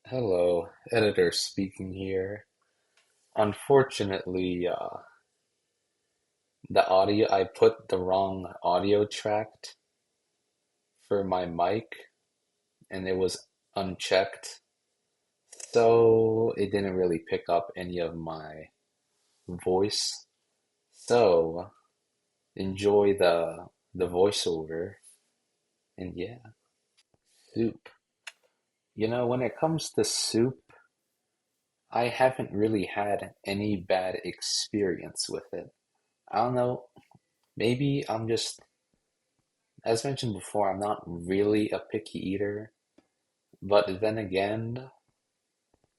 Hello, editor speaking here. Unfortunately, the audio, I put the wrong audio track for my mic and it was unchecked, so it didn't really pick up any of my voice. So enjoy the voiceover and yeah, soup. When it comes to soup, I haven't really had any bad experience with it. I don't know, maybe I'm just as mentioned before, I'm not really a picky eater, but then again,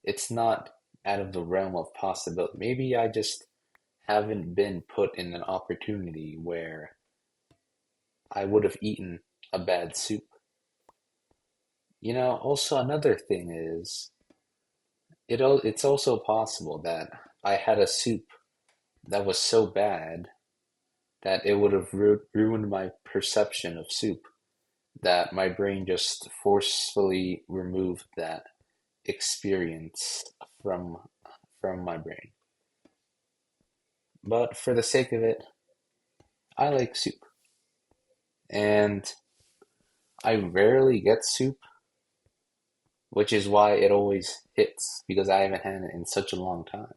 it's not out of the realm of possibility. Maybe I just haven't been put in an opportunity where I would have eaten a bad soup. Also another thing is, it's also possible that I had a soup that was so bad that it would have ruined my perception of soup, that my brain just forcefully removed that experience from from my brain. But for the sake of it, I like soup. And I rarely get soup, which is why it always hits because I haven't had it in such a long time.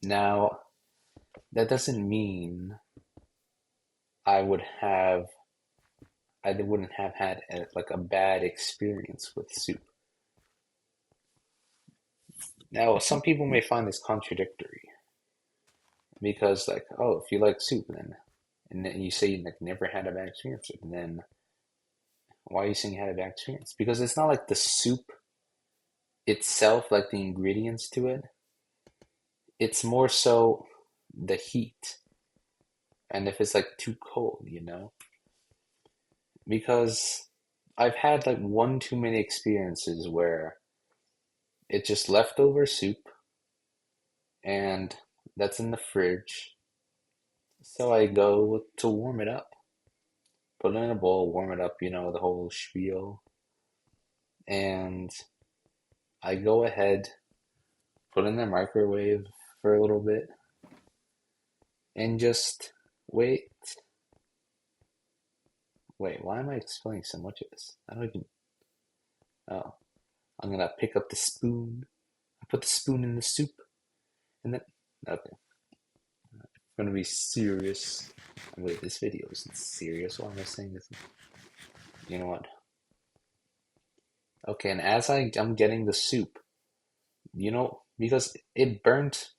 Now, that doesn't mean I would have I wouldn't have had like a bad experience with soup. Now, some people may find this contradictory because like, oh, if you like soup, and then you say you like never had a bad experience, and then why are you saying you had a bad experience? Because it's not like the soup itself, like the ingredients to it. It's more so the heat, and if it's like too cold. Because I've had like one too many experiences where it's just leftover soup, and that's in the fridge. So I go to warm it up, put it in a bowl, warm it up, the whole spiel, and I go ahead, put it in the microwave for a little bit, and just wait. Wait, why am I explaining so much of this? I don't even. Oh, I'm gonna pick up the spoon. I put the spoon in the soup, and then. Okay, I'm gonna be serious. Wait, this video isn't serious. Why am I saying this? You know what? Okay, and as I'm getting the soup, because it burnt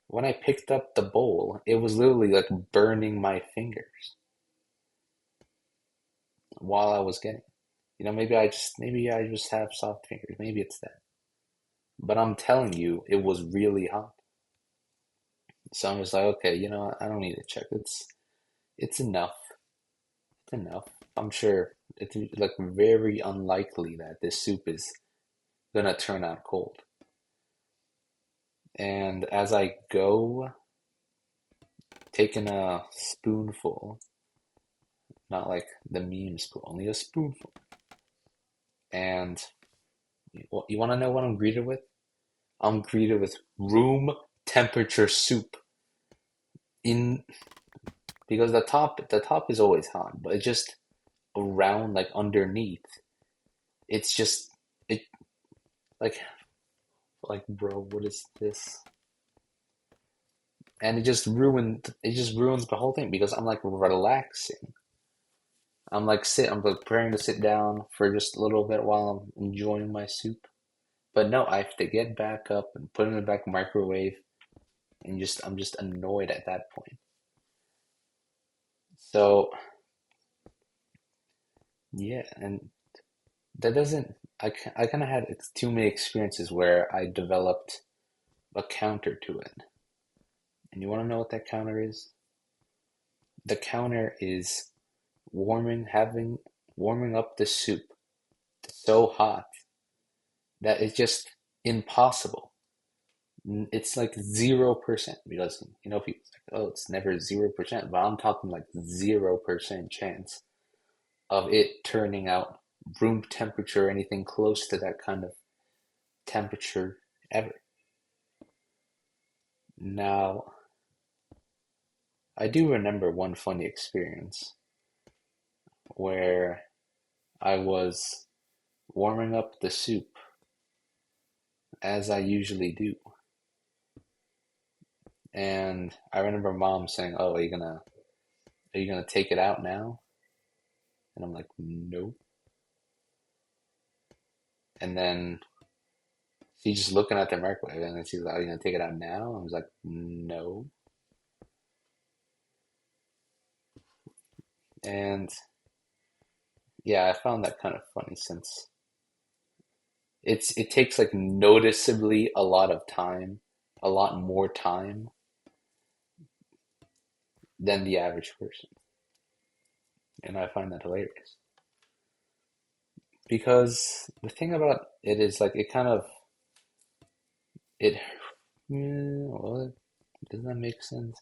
when I picked up the bowl, it was literally like burning my fingers while I was getting. Maybe I just have soft fingers. Maybe it's that. But I'm telling you, it was really hot. So I'm just like, okay, I don't need to check. It's enough. It's enough. I'm sure it's like very unlikely that this soup is gonna turn out cold. And as I go, taking a spoonful, not like the meme spoon, only a spoonful. And you want to know what I'm greeted with? I'm greeted with room temperature soup in because the top is always hot, but it's just around like underneath. It's just it like bro, what is this? And it just ruins the whole thing because I'm like relaxing. I'm preparing to sit down for just a little bit while I'm enjoying my soup. But no, I have to get back up and put it in the back microwave and I'm just annoyed at that point. So yeah, and that doesn't I kind of had too many experiences where I developed a counter to it. And you want to know what that counter is? The counter is warming up the soup so hot that it's just impossible. It's like 0% because people like, oh, it's never 0%, but I'm talking like 0% chance of it turning out room temperature or anything close to that kind of temperature ever. Now, I do remember one funny experience where I was warming up the soup as I usually do. And I remember mom saying, "Oh, are you gonna take it out now?" And I'm like, "Nope." And then she's just looking at the microwave, and then she's like, "Are you gonna take it out now?" I was like, "No." And yeah, I found that kind of funny since it takes like noticeably a lot of time, a lot more time than the average person. And I find that hilarious. Because the thing about it is like it kind of it well, does that make sense?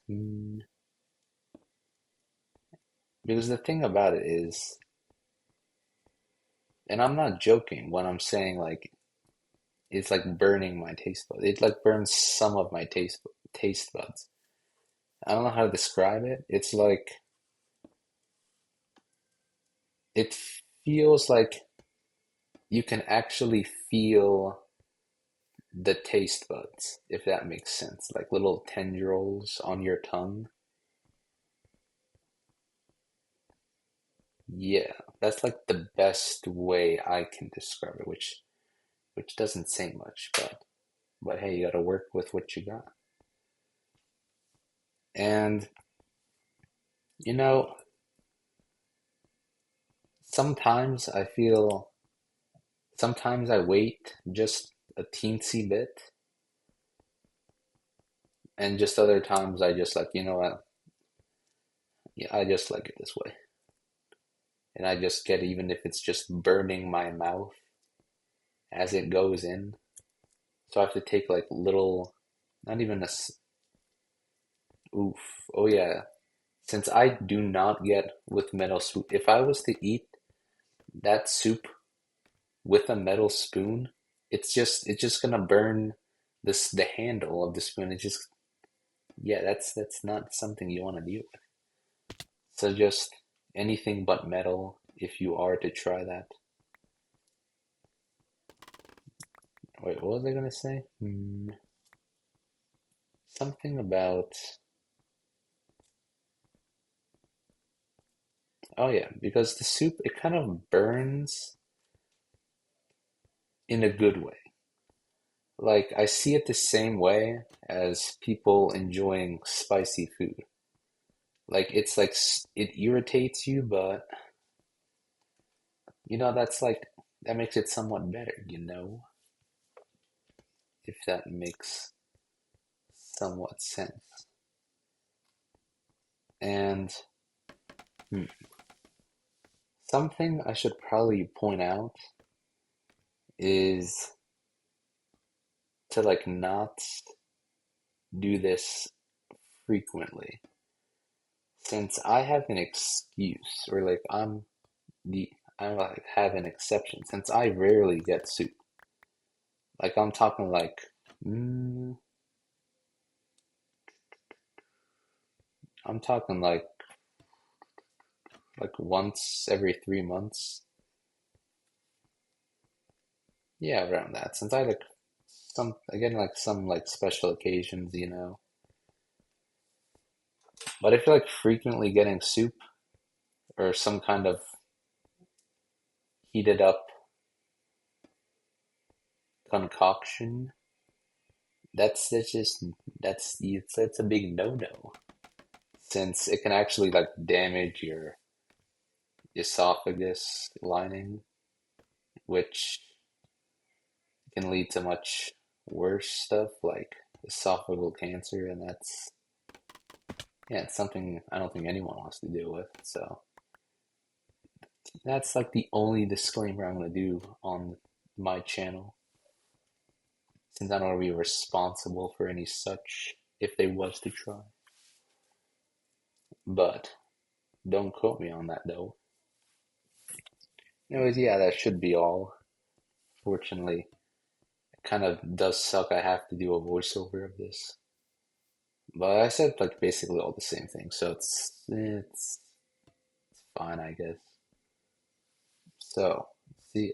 Because the thing about it is, and I'm not joking when I'm saying like it's like burning my taste buds. It like burns some of my taste buds. I don't know how to describe it. It's like it feels like you can actually feel the taste buds, if that makes sense. Like little tendrils on your tongue. Yeah, that's like the best way I can describe it, which doesn't say much, but hey, you got to work with what you got. And you know, sometimes I feel sometimes I wait just a teensy bit, and just other times I just like, you know what? Yeah, I just like it this way. And I just get even if it's just burning my mouth as it goes in. So I have to take like little, not even oof. Oh yeah. Since I do not get with metal spoon, if I was to eat that soup with a metal spoon, it's just gonna burn the handle of the spoon. It's just yeah, that's not something you want to deal with. So just anything but metal if you are to try that. Wait, what was I gonna say? Something about oh yeah, because the soup it kind of burns in a good way. Like I see it the same way as people enjoying spicy food. Like it's like it irritates you, but that's like that makes it somewhat better, if that makes somewhat sense. And hmm, something I should probably point out is to like not do this frequently. Since I have an excuse, or like the I like have an exception, since I rarely get soup. Like I'm talking mm, I'm talking like once every 3 months. Yeah, around that. Since I like some again like some like special occasions. But I feel like frequently getting soup or some kind of heated up concoction, that's just that's a big no-no. Since it can actually like damage your esophagus lining, which can lead to much worse stuff like esophageal cancer, and that's yeah, it's something I don't think anyone wants to deal with. So that's like the only disclaimer I'm gonna do on my channel, since I don't want to be responsible for any such if they was to try. But don't quote me on that though. Anyways, yeah, that should be all. Fortunately, it kind of does suck. I have to do a voiceover of this, but I said like basically all the same thing, so it's fine, I guess. So, see.